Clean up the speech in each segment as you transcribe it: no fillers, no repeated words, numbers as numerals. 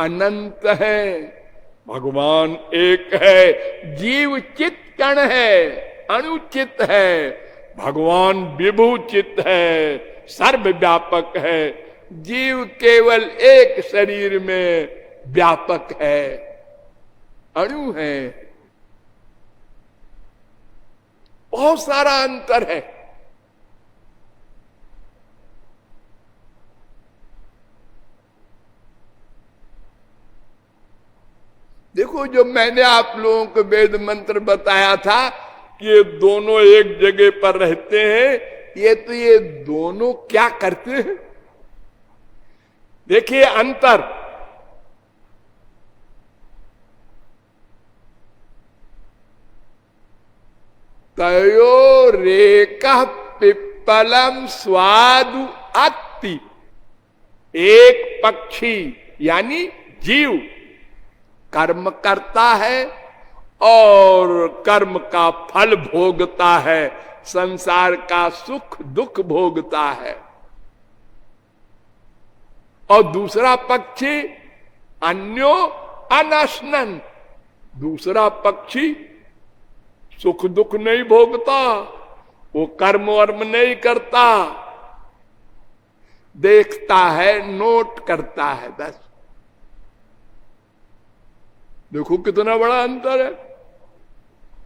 अनंत है, भगवान एक है। जीव चित कण है, अणुचित है, भगवान विभू चित है, सर्वव्यापक है। जीव केवल एक शरीर में व्यापक है, अणु है। बहुत सारा अंतर है। देखो, जो मैंने आप लोगों को वेद मंत्र बताया था कि ये दोनों एक जगह पर रहते हैं, ये दोनों क्या करते हैं? देखिए अंतर। तयोरेकः पिप्पलम स्वादु अत्ति। एक पक्षी यानी जीव कर्म करता है और कर्म का फल भोगता है, संसार का सुख दुख भोगता है। और दूसरा पक्षी अन्यो अनशनन, दूसरा पक्षी सुख दुख नहीं भोगता, वो कर्म वर्म नहीं करता, देखता है, नोट करता है, बस। देखो कितना बड़ा अंतर है।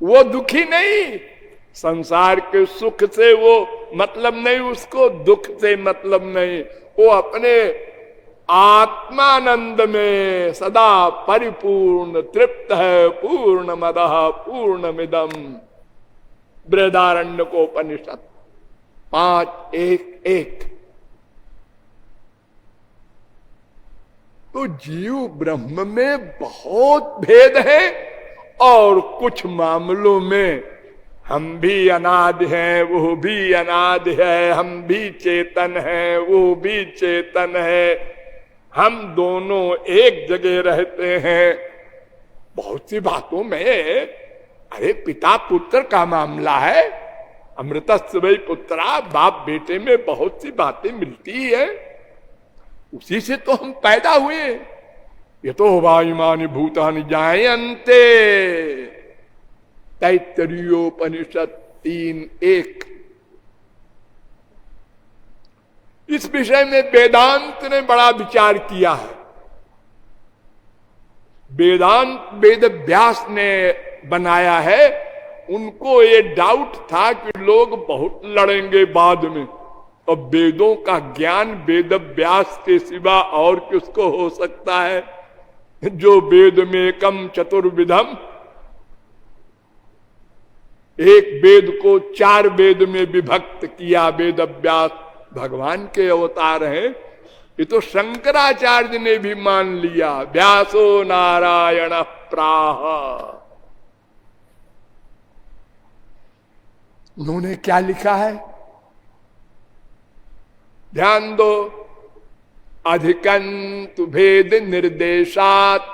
वो दुखी नहीं, संसार के सुख से वो मतलब नहीं, उसको दुख से मतलब नहीं, वो अपने आत्मानंद में सदा परिपूर्ण तृप्त है। पूर्णमदः पूर्णमिदं बृहदारण्यकोपनिषद 5:1-1। तो जीव ब्रह्म में बहुत भेद है, और कुछ मामलों में हम भी अनाद हैं, वो भी अनाद है, हम भी चेतन हैं, वो भी चेतन है, हम दोनों एक जगह रहते हैं। बहुत सी बातों में अरे पिता पुत्र का मामला है, अमृतस्य वै पुत्रा, बाप बेटे में बहुत सी बातें मिलती है, उसी से तो हम पैदा हुए। ये तो वायुमानि भूतानि जायन्ते, तैत्तरीयोपनिषद 3:1। इस विषय में वेदांत ने बड़ा विचार किया है। वेदांत वेद व्यास ने बनाया है। उनको ये डाउट था कि लोग बहुत लड़ेंगे बाद में, और वेदों का ज्ञान वेद व्यास के सिवा और किसको हो सकता है? जो वेद में कम चतुर्विधम, एक वेद को 4 वेद में विभक्त किया। वेद व्यास भगवान के अवतार हैं, ये तो शंकराचार्य ने भी मान लिया। व्यासो नारायण प्राह। उन्होंने क्या लिखा है ध्यान दो। अधिकंतु भेद निर्देशात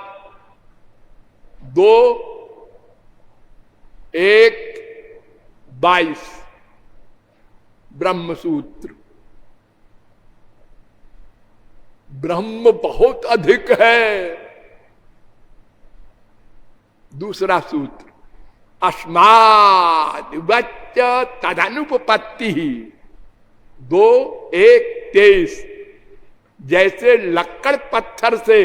2:1-22 ब्रह्म सूत्र। ब्रह्म बहुत अधिक है। दूसरा सूत्र अस्माद् वच्च तदनुपपत्ति 2:1-23। जैसे लक्कड़ पत्थर से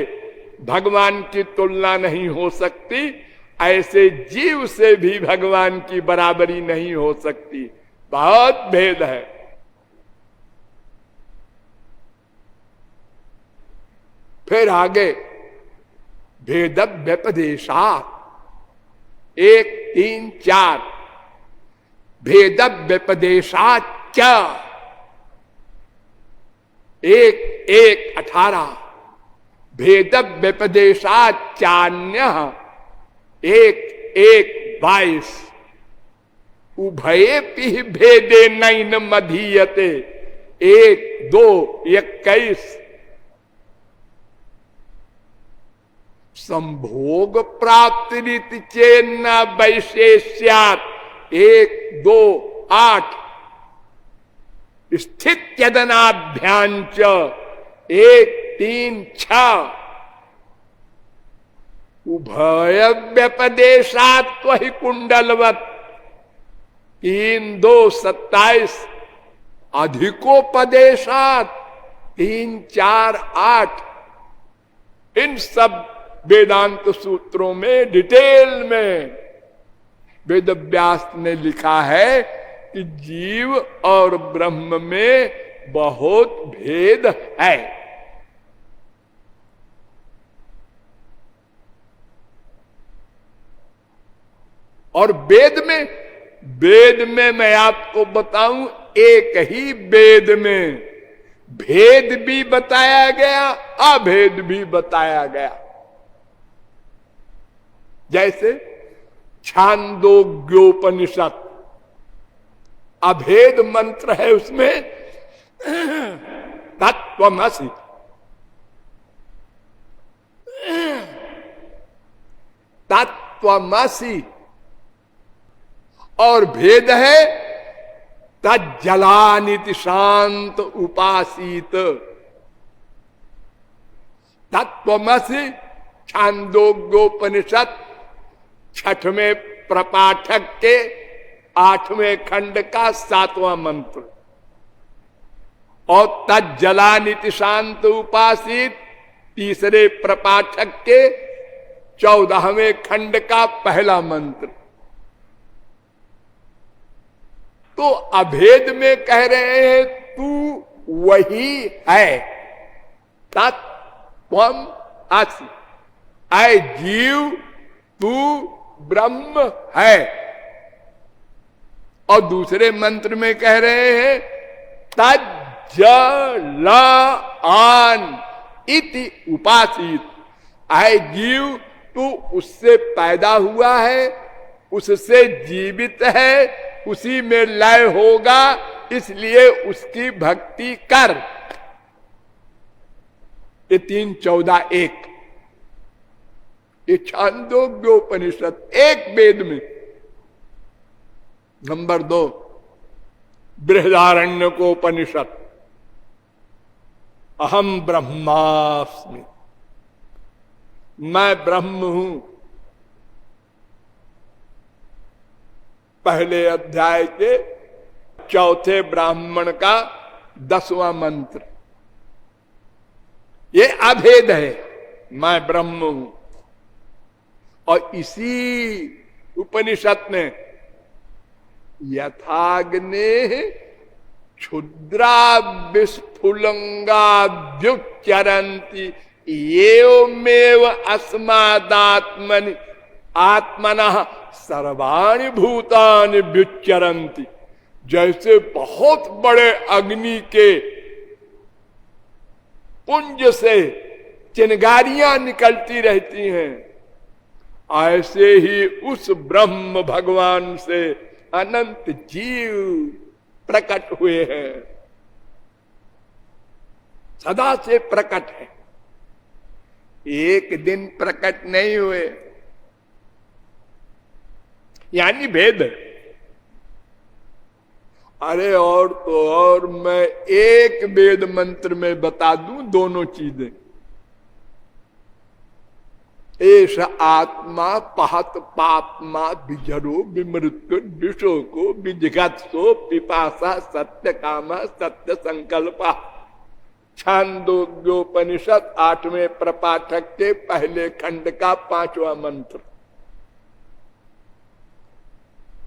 भगवान की तुलना नहीं हो सकती, ऐसे जीव से भी भगवान की बराबरी नहीं हो सकती। बहुत भेद है। फिर आगे भेद व्यपदेशात् 1-3-4 भेद व्यपदेशाच्च 1-1-18 भेद व्यपदेशाच्चान्य 1-1-22 उभयेपि भेदे नैन मधीयते 1-2-21 संभोग प्राप्ति रीति चेन्न वैशेष्यात् 1-2-8 स्थित्यदनाभ्यांच 1-3-6 उभय व्यपदेशात त्वहि कुंडलवत 3 2 27 अधिकोपदेशात 3 4 8 इन सब वेदांत सूत्रों में डिटेल में वेद व्यास ने लिखा है कि जीव और ब्रह्म में बहुत भेद है। और वेद में मैं आपको बताऊं, एक ही वेद में भेद भी बताया गया, अभेद भी बताया गया। जैसे छांदोग्योपनिषद अभेद मंत्र है, उसमें तत्वमसि, तत्वमसि, और भेद है तज्जलानिति शांत उपासीत। तत्वमसि छांदोग्योपनिषद 6वें प्रपाठक के 8वें खंड का 7वां मंत्र, और तज्जलानिति शांत उपासित 3रे प्रपाठक के 14वें खंड का पहला मंत्र। तो अभेद में कह रहे हैं तू वही है, तत्त्वम असि, ऐ जीव तू ब्रह्म है। और दूसरे मंत्र में कह रहे हैं तज्जलान इति उपासित, ऐ जीव तू उससे पैदा हुआ है, उससे जीवित है, उसी में लय होगा, इसलिए उसकी भक्ति कर। ये 3 14 1 ये छांदोग्योपनिषद एक वेद में। नंबर 2 बृहदारण्यकोपनिषद, अहम ब्रह्मास्मि, मैं ब्रह्म हूं। पहले अध्याय के 4थे ब्राह्मण का 10वां मंत्र, ये अभेद है, मैं ब्रह्म हूं। और इसी उपनिषद में यथाग्ने क्षुद्रा विस्फुलंगाभ्युच्चरन्ति एवमेव अस्मादात्मनि आत्मनः सर्वाणि भूतानि व्युच्चरन्ति। जैसे बहुत बड़े अग्नि के पुंज से चिंगारियां निकलती रहती हैं, ऐसे ही उस ब्रह्म भगवान से अनंत जीव प्रकट हुए हैं, सदा से प्रकट है, एक दिन प्रकट नहीं हुए। यानी भेद। अरे और तो और मैं एक वेद मंत्र में बता दूं दोनों चीजें। एष आत्मा पहत पापमा विजरो विमृत्यु विशोको विजिगत्सो पिपासा सत्य कामा सत्य संकल्पा। छांदोग्योपनिषद 8वें प्रपाठक के पहले खंड का 5वां मंत्र।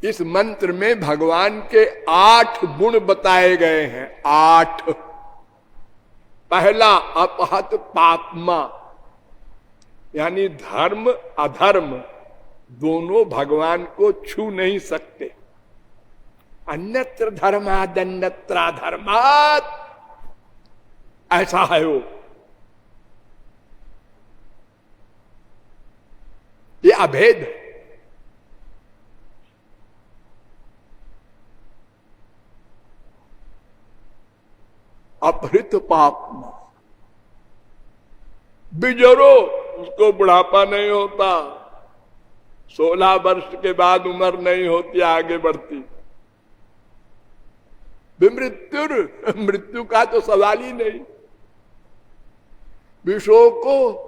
इस मंत्र में भगवान के 8 गुण बताए गए हैं। 8। पहला अपहत पापमा, यानी धर्म अधर्म दोनों भगवान को छू नहीं सकते। अन्यत्र धर्मादन्यत्र धर्मात्, ऐसा है वो। ये अभेद है। अपहृत पापमा, बिजरो, उसको बुढ़ापा नहीं होता, 16 वर्ष के बाद उम्र नहीं होती, आगे बढ़ती। विमृत्यु, मृत्यु का तो सवाल ही नहीं। विशोको,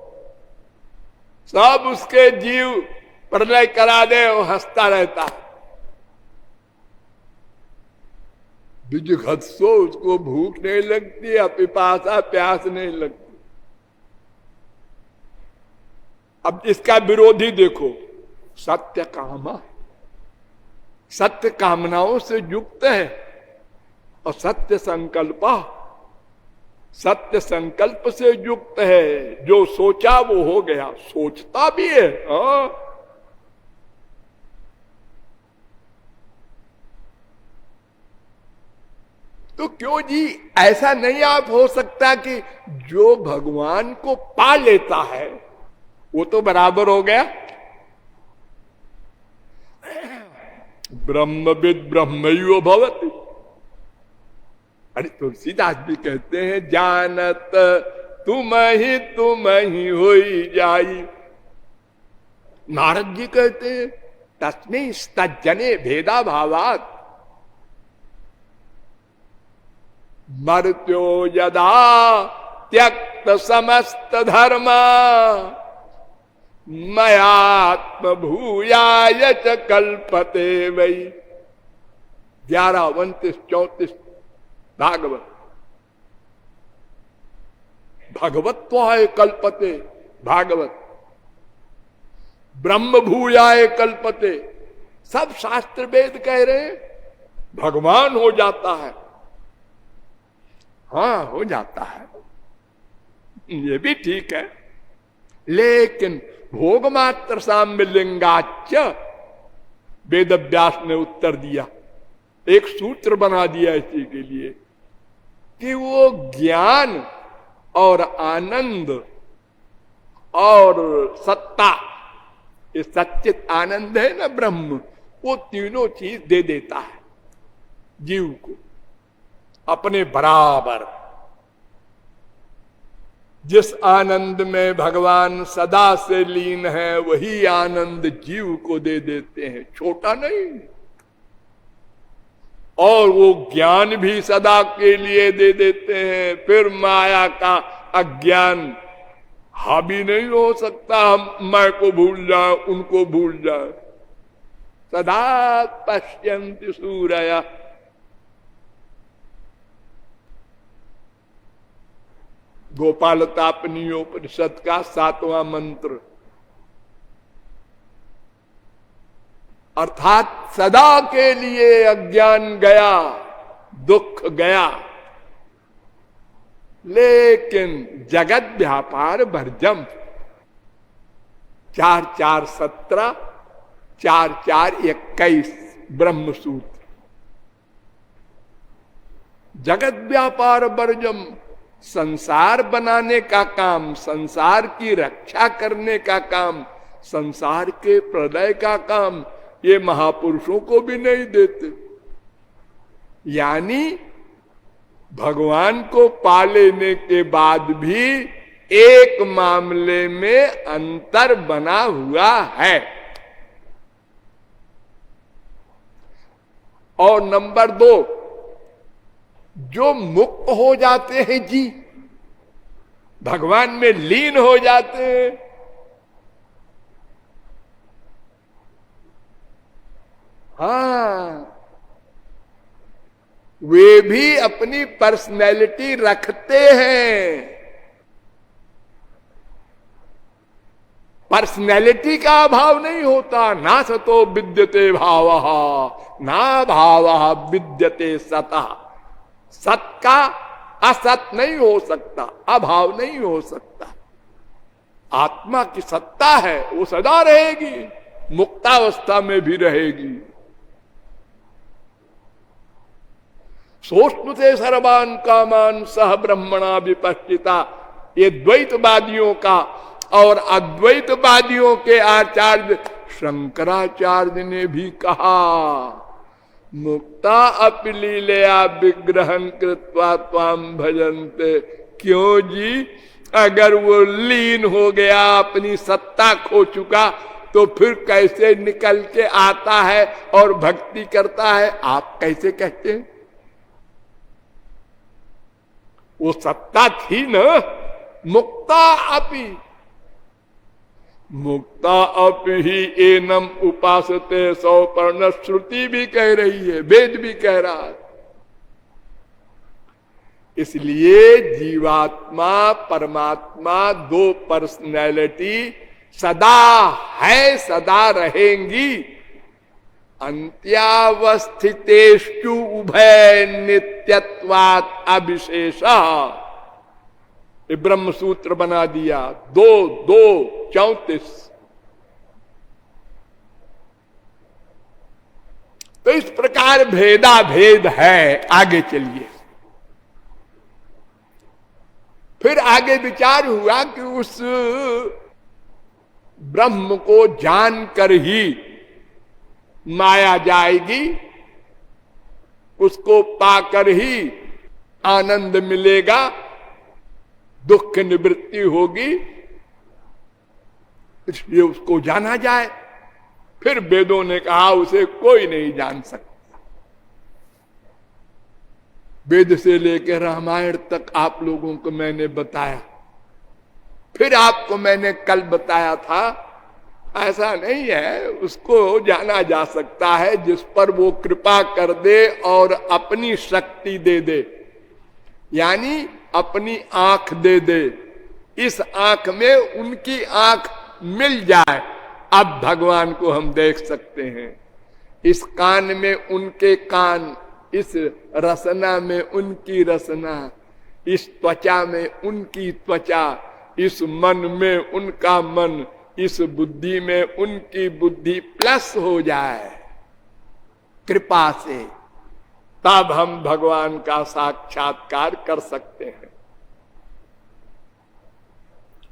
सब उसके जीव प्रलय करा दे, वो हंसता रहता है। विजघत्सो, उसको भूख नहीं लगती, पिपासा प्यास नहीं लगती। अब इसका विरोधी देखो, सत्य कामा, सत्य कामनाओं से युक्त है, और सत्य संकल्प, सत्य संकल्प से युक्त है। जो सोचा वो हो गया, सोचता भी है। हाँ, तो क्यों जी ऐसा नहीं आप हो सकता कि जो भगवान को पा लेता है वो तो बराबर हो गया। ब्रह्मविद ब्रह्मयो भवति। अरे तुलसीदास भी कहते हैं, जानत तुम ही होई जाई। नारद जी कहते हैं, तस्मै तज्जने भेदा भावात मर्त्यो यदा त्यक्त समस्त धर्म मयात्म भूयाय च कल्पते वै। 11, 29, 34 भागवत। भगवत्वाय कल्पते, भागवत। ब्रह्म भूयाय कल्पते, सब शास्त्र वेद कह रहे हैं भगवान हो जाता है। हाँ, हो जाता है, ये भी ठीक है। लेकिन भोग मात्र साम्य लिंगाच, वेद व्यास ने उत्तर दिया, एक सूत्र बना दिया इसी के लिए कि वो ज्ञान और आनंद और सत्ता, ये सच्चित आनंद है ना ब्रह्म, वो तीनों चीज दे देता है जीव को अपने बराबर। जिस आनंद में भगवान सदा से लीन है वही आनंद जीव को दे देते हैं, छोटा नहीं। और वो ज्ञान भी सदा के लिए दे देते हैं। फिर माया का अज्ञान हावी नहीं हो सकता, हम मैं को भूल जाए, उनको भूल जाए। सदा पश्यन्ति सूरया। गोपालतापनीयोपनिषद का 7वां मंत्र, अर्थात सदा के लिए अज्ञान गया, दुख गया, लेकिन जगत व्यापार भरजम। 4-4-17, 4-4-21 ब्रह्मसूत्र। जगत व्यापार भरजम, संसार बनाने का काम, संसार की रक्षा करने का काम, संसार के प्रलय का काम ये महापुरुषों को भी नहीं देते। यानी भगवान को पा लेने के बाद भी एक मामले में अंतर बना हुआ है। और नंबर 2, जो मुक्त हो जाते हैं जी, भगवान में लीन हो जाते हैं, हाँ, वे भी अपनी पर्सनैलिटी रखते हैं। पर्सनैलिटी का अभाव नहीं होता। ना सतो विद्यते भावः, ना भावः विद्यते सतः। सत का असत नहीं हो सकता, अभाव नहीं हो सकता। आत्मा की सत्ता है, वो सदा रहेगी, मुक्तावस्था में भी रहेगी। सोष्णुते सर्वान कामान सह ब्रह्मणा विपश्चिता, ये द्वैतवादियों का और अद्वैतवादियों के आचार्य शंकराचार्य ने भी कहा, मुक्ता अपि लीलया विग्रहं कृत्वा त्वाम भजन्ते। क्यों जी, अगर वो लीन हो गया, अपनी सत्ता खो चुका, तो फिर कैसे निकल के आता है और भक्ति करता है? आप कैसे कहते हैं? वो सत्ता थी ना, मुक्ता अपि, मुक्ता अपि एनम उपासते सौपर्ण, श्रुति भी कह रही है, वेद भी कह रहा है। इसलिए जीवात्मा परमात्मा दो पर्सनैलिटी सदा है, सदा रहेंगी। अंत्यावस्थितेषु उभय नित्यत्वात् अविशेषः, ये ब्रह्म सूत्र बना दिया। 2:2:34। तो इस प्रकार भेदा भेद है। आगे चलिए। फिर आगे विचार हुआ कि उस ब्रह्म को जानकर ही माया जाएगी, उसको पाकर ही आनंद मिलेगा, दुख की निवृत्ति होगी, इसलिए उसको जाना जाए। फिर वेदों ने कहा उसे कोई नहीं जान सकता। वेद से लेकर रामायण तक आप लोगों को मैंने बताया, फिर आपको मैंने कल बताया था, ऐसा नहीं है। उसको जाना जा सकता है जिस पर वो कृपा कर दे और अपनी शक्ति दे दे, यानी अपनी आंख दे दे। इस आंख में उनकी आंख मिल जाए, अब भगवान को हम देख सकते हैं। इस कान में उनके कान, इस रसना में उनकी रसना, इस त्वचा में उनकी त्वचा, इस मन में उनका मन, इस बुद्धि में उनकी बुद्धि प्लस हो जाए कृपा से, तब हम भगवान का साक्षात्कार कर सकते हैं।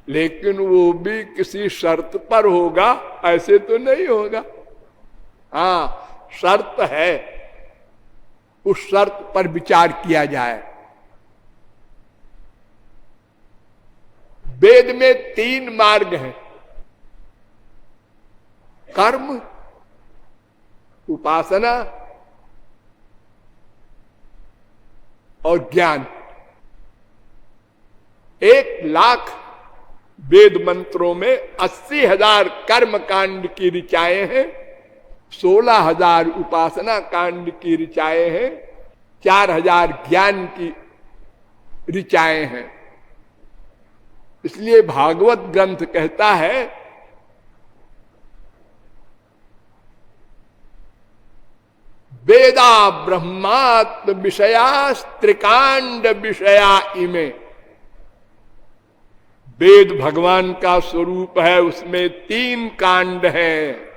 लेकिन वो भी किसी शर्त पर होगा, ऐसे तो नहीं होगा। हाँ, शर्त है, उस शर्त पर विचार किया जाए। वेद में 3 मार्ग हैं, कर्म, उपासना और ज्ञान। 1,00,000 वेद मंत्रों में 80,000 कर्म कांड की ऋचाएं हैं, 16,000 उपासना कांड की ऋचाएं हैं, 4,000 ज्ञान की ऋचाएं हैं। इसलिए भागवत ग्रंथ कहता है वेदा ब्रह्मात्म विषया त्रिकांड विषया इमे। वेद भगवान का स्वरूप है, उसमें 3 कांड हैं।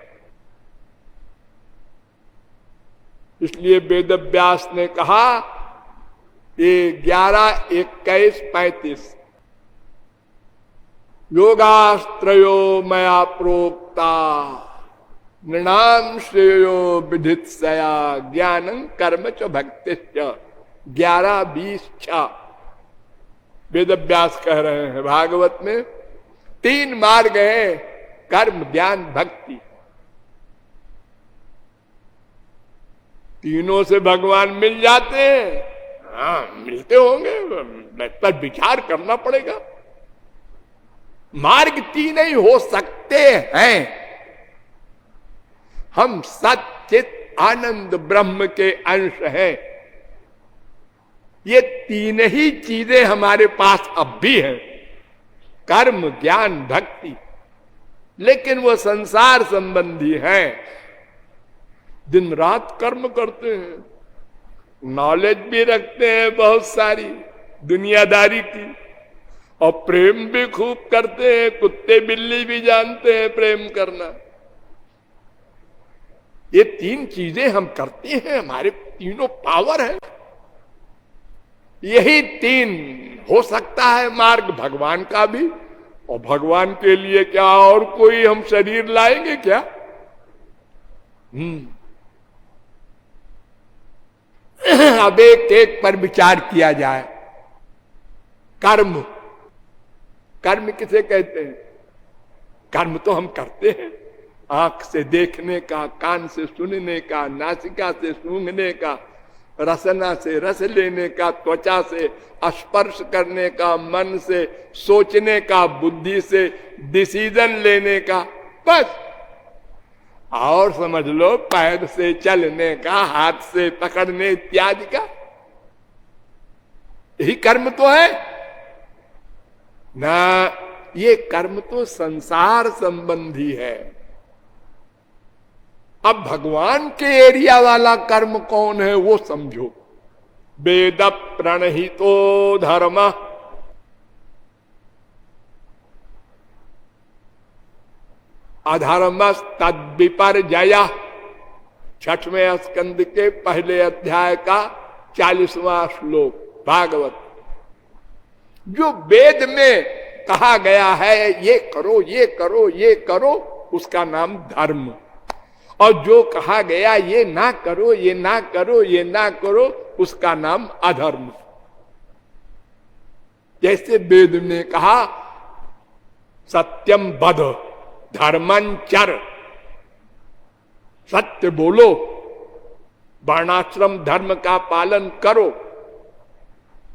इसलिए वेद व्यास ने कहा ये 11, 21, 35 योगास्त्रयो मया प्रोक्ता नृणाम श्रेयो विधित्सया ज्ञानं कर्म च भक्तिश्च। 11, 20, 6 वेद व्यास कह रहे हैं। भागवत में 3 मार्ग हैं, कर्म, ज्ञान, भक्ति। तीनों से भगवान मिल जाते हैं। हाँ, मिलते होंगे, पर विचार करना पड़ेगा। मार्ग 3 ही हो सकते हैं। हम सच्चित आनंद ब्रह्म के अंश हैं। ये 3 ही चीजें हमारे पास अब भी हैं, कर्म, ज्ञान, भक्ति। लेकिन वो संसार संबंधी हैं। दिन रात कर्म करते हैं, नॉलेज भी रखते हैं बहुत सारी दुनियादारी की, और प्रेम भी खूब करते हैं। कुत्ते बिल्ली भी जानते हैं प्रेम करना। ये 3 चीजें हम करते हैं, हमारे तीनों पावर है। यही 3 हो सकता है मार्ग भगवान का भी। और भगवान के लिए क्या और कोई हम शरीर लाएंगे क्या? अब एक पर विचार किया जाए। कर्म, कर्म किसे कहते हैं? कर्म तो हम करते हैं, आंख से देखने का, कान से सुनने का, नासिका से सूंघने का, रसना से रस लेने का, त्वचा से स्पर्श करने का, मन से, सोचने का, बुद्धि से, डिसीजन लेने का, बस। और समझ लो पैर से चलने का, हाथ से पकड़ने इत्यादि का, यही कर्म तो है ना। ये कर्म तो संसार संबंधी है। अब भगवान के एरिया वाला कर्म कौन है वो समझो। वेद प्रणहितो धर्म, अधर्म तद विपर्जय, 6वें स्कंद के पहले अध्याय का 40वां श्लोक भागवत। जो वेद में कहा गया है ये करो, ये करो, ये करो, उसका नाम धर्म। और जो कहा गया ये ना करो, ये ना करो, ये ना करो, उसका नाम अधर्म। जैसे वेद ने कहा सत्यम वद धर्मं चर, सत्य बोलो, वर्णाश्रम धर्म का पालन करो,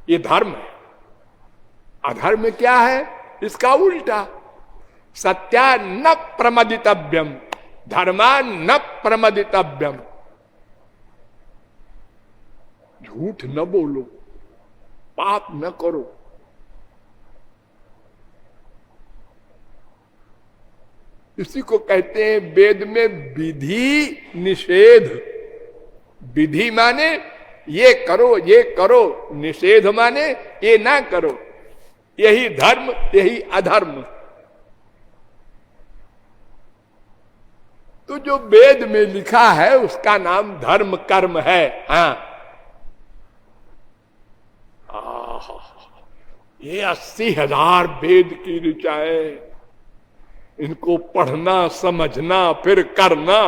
ये धर्म है। अधर्म क्या है? इसका उल्टा, सत्या न प्रमदितव्यम, धर्मा न प्रमदितव्यम। झूठ न बोलो, पाप न करो। इसी को कहते हैं वेद में विधि निषेध। विधि माने ये करो, ये करो, निषेध माने ये ना करो। यही धर्म, यही अधर्म। तो जो वेद में लिखा है उसका नाम धर्म कर्म है। हाँ, ये 80,000 वेद की ऋचाएं, इनको पढ़ना, समझना, फिर करना,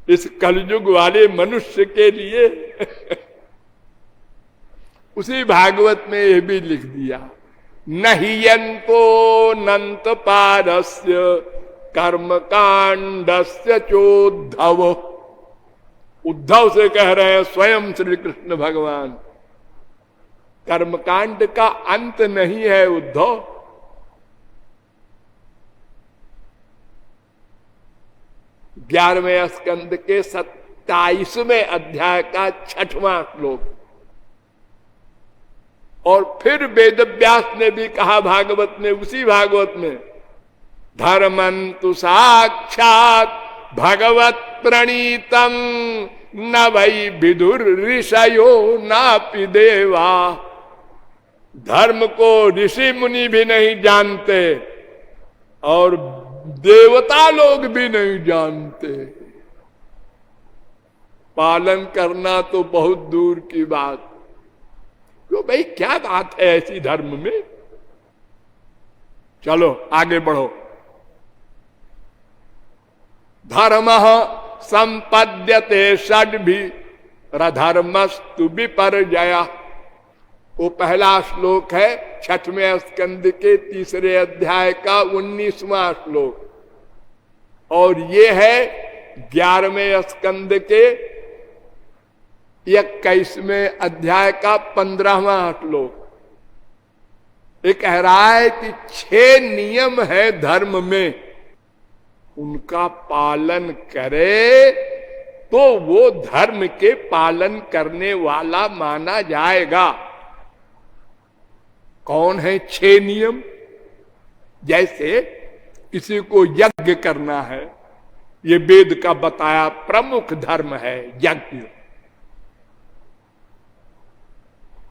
इस कलयुग वाले मनुष्य के लिए उसी भागवत में यह भी लिख दिया, नहियंतो नंत पारस्य कर्म कांडस्य चोद्धव। उद्धव से कह रहे हैं स्वयं श्री कृष्ण भगवान, कर्मकांड का अंत नहीं है उद्धव। ग्यारहवें स्कंद के 27वें अध्याय का 6वां श्लोक। और फिर वेद व्यास ने भी कहा भागवत में, उसी भागवत में, धर्मंतु साक्षात भगवत प्रणीतम न वै विदुर ऋषयो नापि देवा। धर्म को ऋषि मुनि भी नहीं जानते और देवता लोग भी नहीं जानते। पालन करना तो बहुत दूर की बात। तो भाई क्या बात है ऐसी धर्म में? चलो आगे बढ़ो। धर्म संपद्यते षड्भी रधर्मस्तु विपर्जया। वो पहला श्लोक है 6वें स्कंद के 3 अध्याय का 19वां श्लोक। और ये है 11वें स्कंद के 21वें अध्याय का 15वां श्लोक। ये कह रहा है कि 6 नियम है धर्म में, उनका पालन करे तो वो धर्म के पालन करने वाला माना जाएगा। कौन है 6 नियम? जैसे किसी को यज्ञ करना है, ये वेद का बताया प्रमुख धर्म है यज्ञ।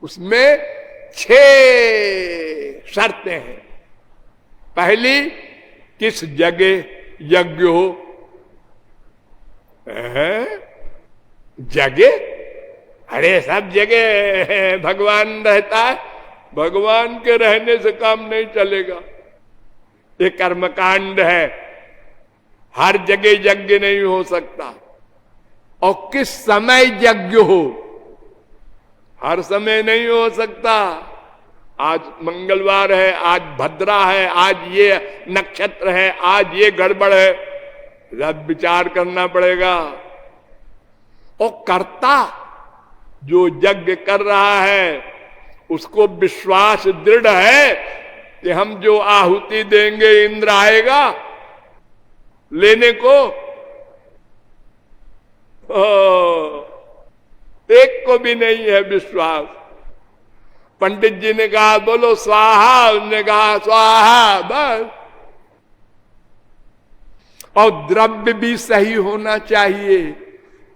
उसमें 6 शर्तें हैं। पहली, किस जगह यज्ञ हो? जगह? अरे सब जगह भगवान रहता है, भगवान के रहने से काम नहीं चलेगा। ये कर्मकांड है, हर जगह यज्ञ नहीं हो सकता। और किस समय यज्ञ हो? हर समय नहीं हो सकता। आज मंगलवार है, आज भद्रा है, आज ये नक्षत्र है, आज ये गड़बड़ है, सब विचार करना पड़ेगा। और कर्ता जो यज्ञ कर रहा है उसको विश्वास दृढ़ है कि हम जो आहुति देंगे इंद्र आएगा लेने को। एक को भी नहीं है विश्वास। पंडित जी ने कहा बोलो स्वाहा, उसने कहा स्वाहा, बस। और द्रव्य भी सही होना चाहिए।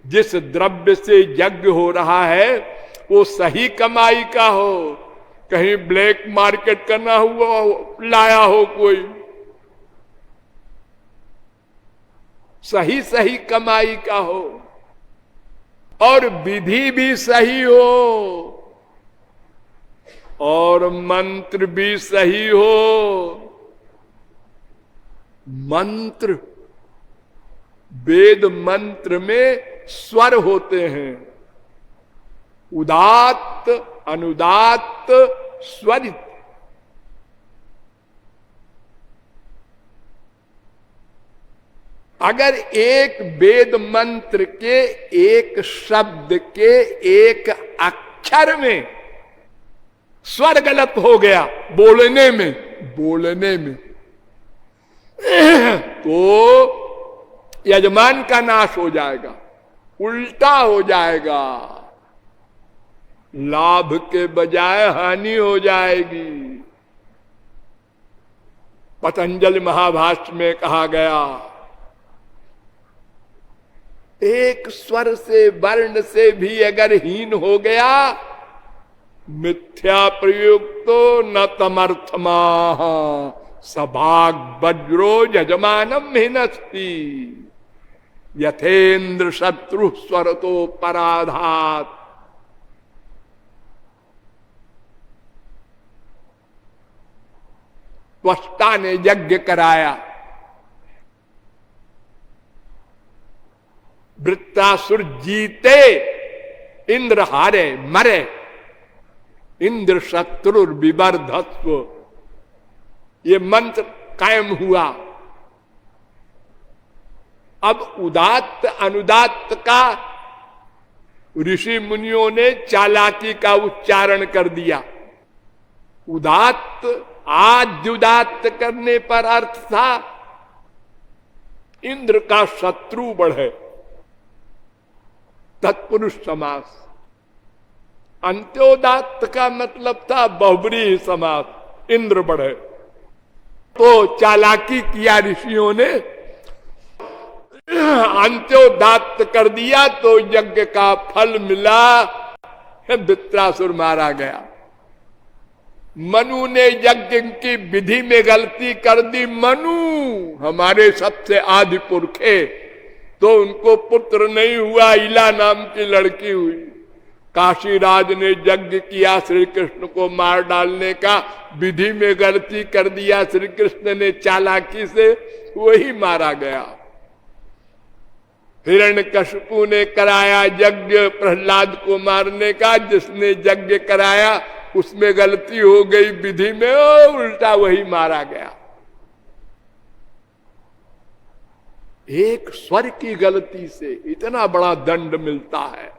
जिस द्रव्य से यज्ञ हो रहा है वो सही कमाई का हो, कहीं ब्लैक मार्केट करना हुआ लाया हो कोई। सही सही कमाई का हो और विधि भी सही हो और मंत्र भी सही हो। मंत्र, वेद मंत्र में स्वर होते हैं, उदात्त, अनुदात्त, स्वरित। अगर एक वेद मंत्र के एक शब्द के एक अक्षर में स्वर गलत हो गया बोलने में तो यजमान का नाश हो जाएगा, उल्टा हो जाएगा, लाभ के बजाय हानि हो जाएगी। पतंजलि महाभाष्य में कहा गया एक स्वर से वर्ण से भी अगर हीन हो गया मिथ्या प्रयुक्तो न तमर्थमाह सभाग वज्रो यजमानम हिनस्ति यथेन्द्र शत्रु स्वरतो पराधात। त्वष्टा ने यज्ञ कराया, वृत्तासुर जीते, इंद्र हारे मरे, इंद्र शत्रु विवर्धस्व, ये मंत्र कायम हुआ। अब उदात्त अनुदात्त का ऋषि मुनियों ने चालाकी का उच्चारण कर दिया। उदात्त आद्युदात्त करने पर अर्थ था इंद्र का शत्रु बढ़े, तत्पुरुष समास। अंत्योदात्त का मतलब था बहुब्रीहि समास, इंद्र बढ़े। तो चालाकी किया ऋषियों ने, अंत्योदात्त कर दिया तो यज्ञ का फल मिला, वृत्रासुर मारा गया। मनु ने यज्ञ की विधि में गलती कर दी। मनु हमारे सबसे आदि पुरखे, तो उनको पुत्र नहीं हुआ, इला नाम की लड़की हुई। काशीराज ने यज्ञ किया श्री कृष्ण को मार डालने का, विधि में गलती कर दिया श्री कृष्ण ने चालाकी से, वही मारा गया। हिरण्यकशिपु ने कराया यज्ञ प्रहलाद को मारने का, जिसने यज्ञ कराया उसमें गलती हो गई विधि में, उल्टा वही मारा गया। एक स्वर की गलती से इतना बड़ा दंड मिलता है।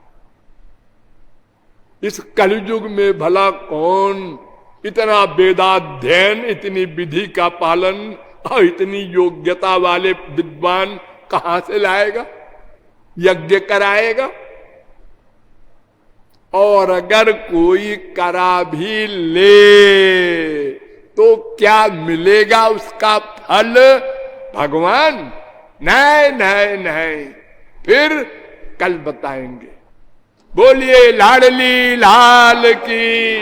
इस कलयुग में भला कौन इतना वेदाध्ययन, इतनी विधि का पालन और इतनी योग्यता वाले विद्वान कहां से लाएगा, यज्ञ कराएगा? और अगर कोई करा भी ले तो क्या मिलेगा उसका फल? भगवान नहीं नहीं नहीं, फिर कल बताएंगे। बोलिए लाडली लाल की।